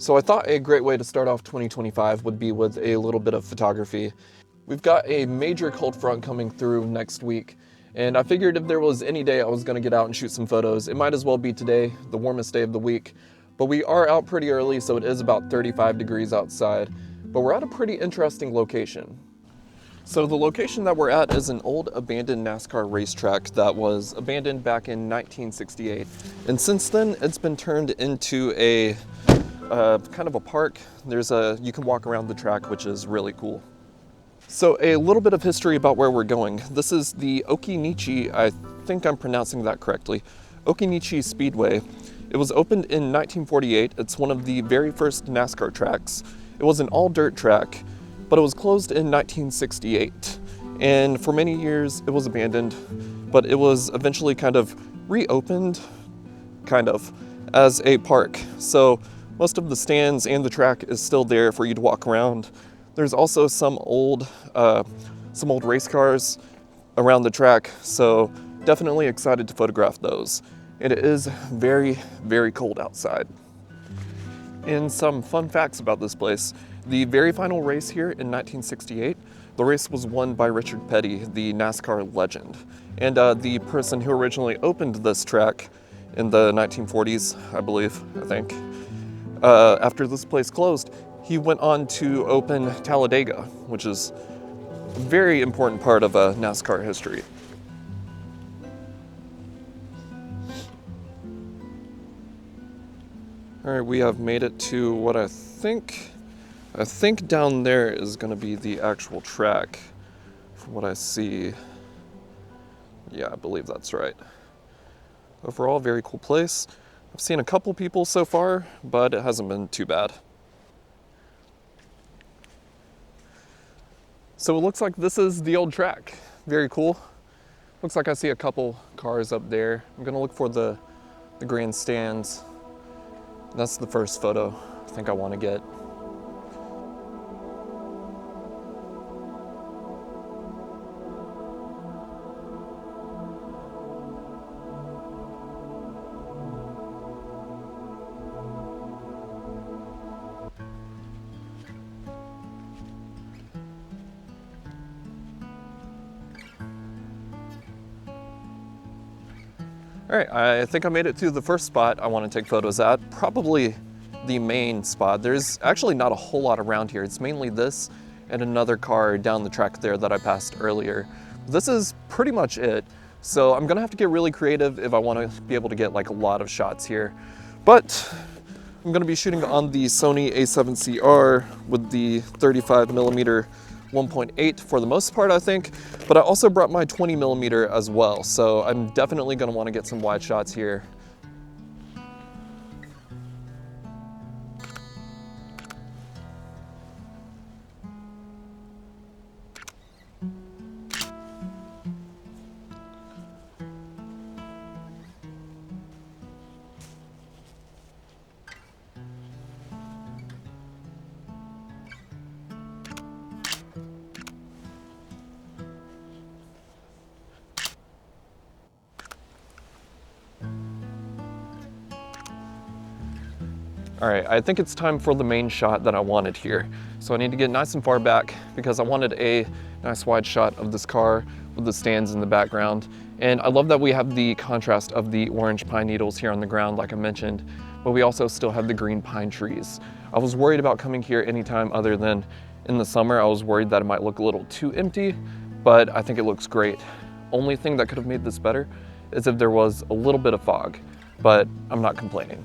So I thought a great way to start off 2025 would be with a little bit of photography. We've got a major cold front coming through next week, and I figured if there was any day I was going to get out and shoot some photos, it might as well be today, the warmest day of the week. But we are out pretty early, so it is about 35 degrees outside, but we're at a pretty interesting location. So the location that we're at is an old abandoned NASCAR racetrack that was abandoned back in 1968. And since then, it's been turned into a kind of a park. You can walk around the track, which is really cool. So a little bit of history about where we're going. This is the Okinichi, I think I'm pronouncing that correctly, Okinichi Speedway. It was opened in 1948. It's one of the very first NASCAR tracks. It was an all dirt track, but it was closed in 1968. And for many years it was abandoned, but it was eventually kind of reopened, as a park. So most of the stands and the track is still there for you to walk around. There's also some old race cars around the track, so definitely excited to photograph those. And it is very, very cold outside. And some fun facts about this place. The very final race here in 1968, the race was won by Richard Petty, the NASCAR legend. And the person who originally opened this track in the 1940s, I think, after this place closed, he went on to open Talladega, which is a very important part of NASCAR history. All right, we have made it to what I think down there is going to be the actual track, from what I see. Yeah, I believe that's right. Overall, very cool place. I've seen a couple people so far, but it hasn't been too bad. So it looks like this is the old track. Very cool. Looks like I see a couple cars up there. I'm gonna look for the grandstands. That's the first photo I think I want to get. All right, I think I made it to the first spot I want to take photos at, probably the main spot. There's actually not a whole lot around here. It's mainly this and another car down the track there that I passed earlier. This is pretty much it. So I'm gonna have to get really creative if I want to be able to get like a lot of shots here. But I'm gonna be shooting on the Sony A7CR with the 35mm 1.8 for the most part, I think, but I also brought my 20mm as well, so I'm definitely going to want to get some wide shots here. All right, I think it's time for the main shot that I wanted here. So I need to get nice and far back because I wanted a nice wide shot of this car with the stands in the background. And I love that we have the contrast of the orange pine needles here on the ground, like I mentioned, but we also still have the green pine trees. I was worried about coming here anytime other than in the summer. I was worried that it might look a little too empty, but I think it looks great. Only thing that could have made this better is if there was a little bit of fog, but I'm not complaining.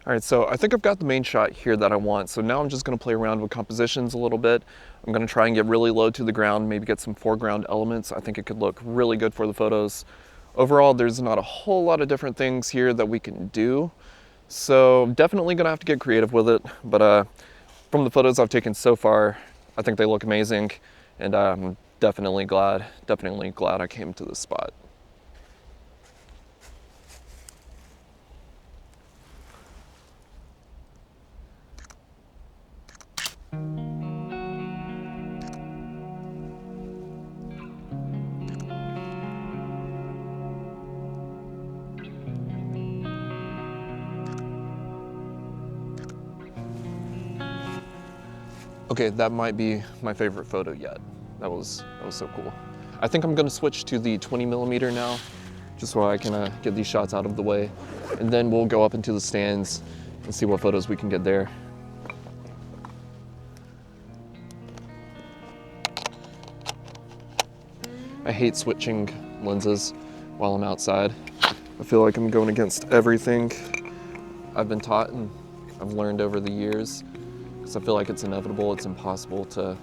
All right, so I think I've got the main shot here that I want. So now I'm just gonna play around with compositions a little bit. I'm gonna try and get really low to the ground, maybe get some foreground elements. I think it could look really good for the photos. Overall, there's not a whole lot of different things here that we can do. So definitely gonna have to get creative with it. But from the photos I've taken so far, I think they look amazing. And I'm definitely glad I came to this spot. Okay, that might be my favorite photo yet. That was so cool. I think I'm gonna switch to the 20mm now, just so I can get these shots out of the way. And then we'll go up into the stands and see what photos we can get there. I hate switching lenses while I'm outside. I feel like I'm going against everything I've been taught and I've learned over the years, because I feel like it's inevitable, it's impossible to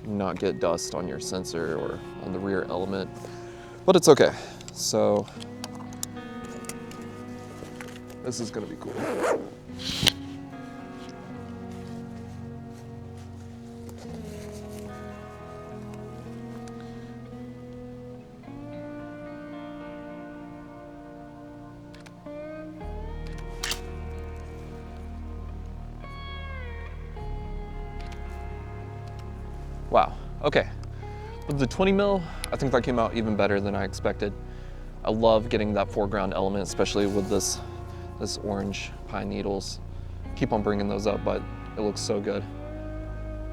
not get dust on your sensor or on the rear element, but it's okay. So this is gonna be cool. Wow, okay. With the 20mm, I think that came out even better than I expected. I love getting that foreground element, especially with this orange pine needles. Keep on bringing those up, but it looks so good.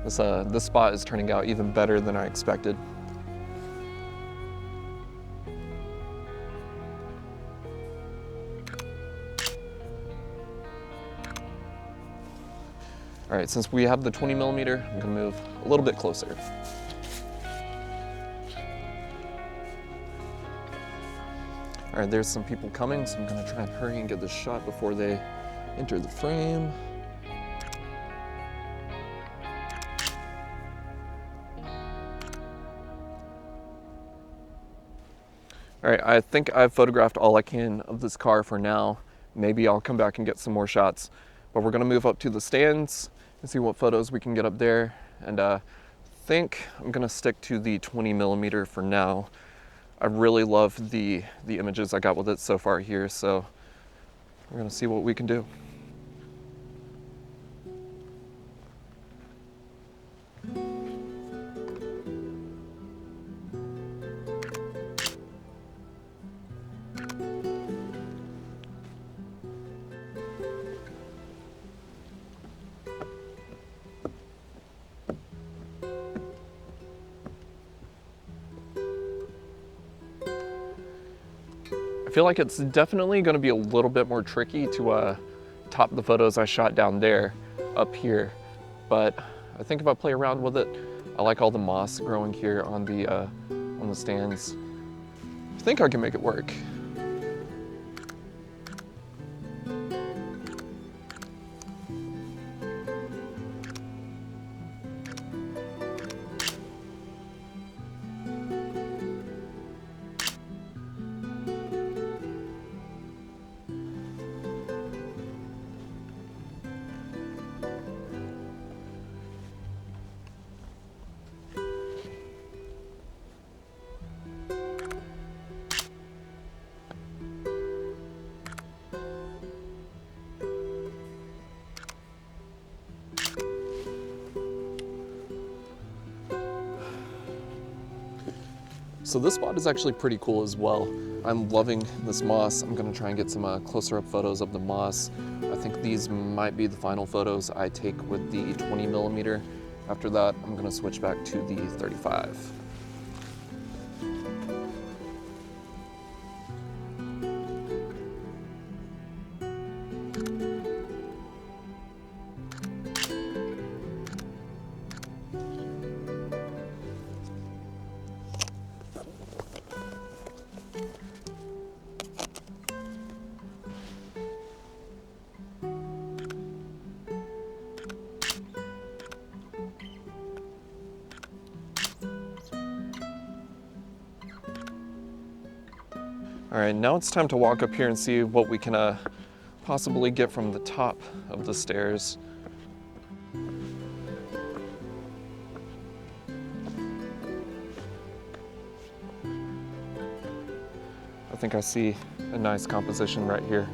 This spot is turning out even better than I expected. All right, since we have the 20mm, I'm gonna move a little bit closer. All right, there's some people coming, so I'm gonna try and hurry and get this shot before they enter the frame. All right, I think I've photographed all I can of this car for now. Maybe I'll come back and get some more shots, but we're gonna move up to the stands and see what photos we can get up there. And I think I'm gonna stick to the 20mm for now. I really love the images I got with it so far here, so we're gonna see what we can do. I feel like it's definitely gonna be a little bit more tricky to top the photos I shot down there up here, but I think if I play around with it, I like all the moss growing here on the stands. I think I can make it work. So this spot is actually pretty cool as well. I'm loving this moss. I'm gonna try and get some closer up photos of the moss. I think these might be the final photos I take with the 20mm. After that, I'm gonna switch back to the 35. All right, now it's time to walk up here and see what we can possibly get from the top of the stairs. I think I see a nice composition right here.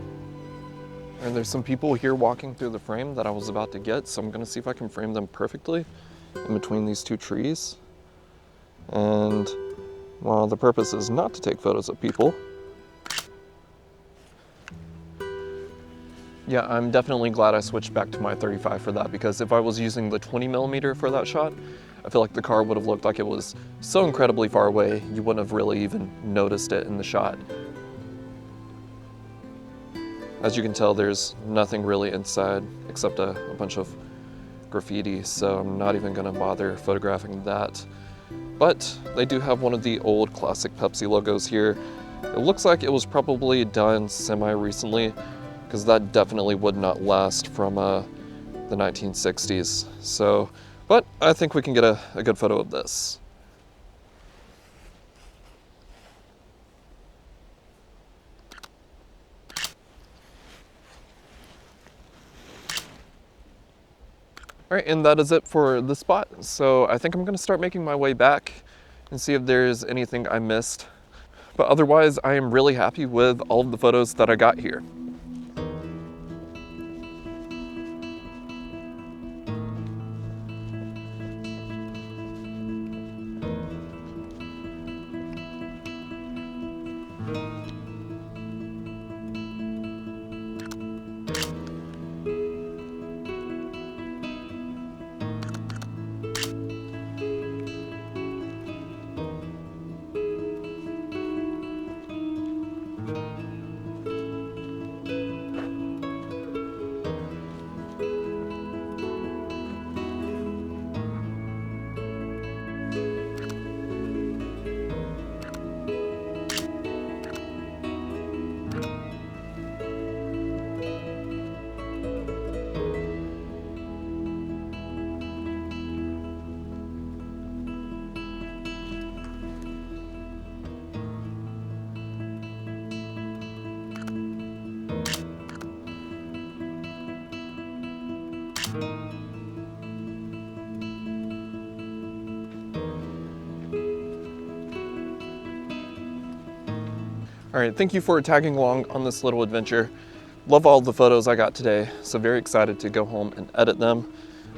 And there's some people here walking through the frame that I was about to get, so I'm gonna see if I can frame them perfectly in between these two trees. And while the purpose is not to take photos of people, Yeah, I'm definitely glad I switched back to my 35 for that, because if I was using the 20mm for that shot, I feel like the car would have looked like it was so incredibly far away, you wouldn't have really even noticed it in the shot. As you can tell, there's nothing really inside except a bunch of graffiti, so I'm not even gonna bother photographing that. But they do have one of the old classic Pepsi logos here. It looks like it was probably done semi-recently, because that definitely would not last from the 1960s. So, but I think we can get a good photo of this. All right, and that is it for the spot. So I think I'm gonna start making my way back and see if there's anything I missed. But otherwise, I am really happy with all of the photos that I got here. All right, thank you for tagging along on this little adventure. Love all the photos I got today, so very excited to go home and edit them,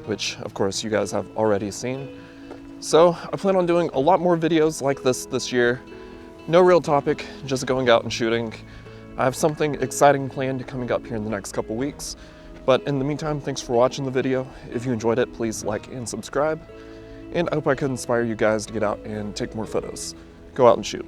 which of course you guys have already seen. So I plan on doing a lot more videos like this year. No real topic, just going out and shooting. I have something exciting planned coming up here in the next couple weeks. But in the meantime, thanks for watching the video. If you enjoyed it, please like and subscribe. And I hope I could inspire you guys to get out and take more photos. Go out and shoot.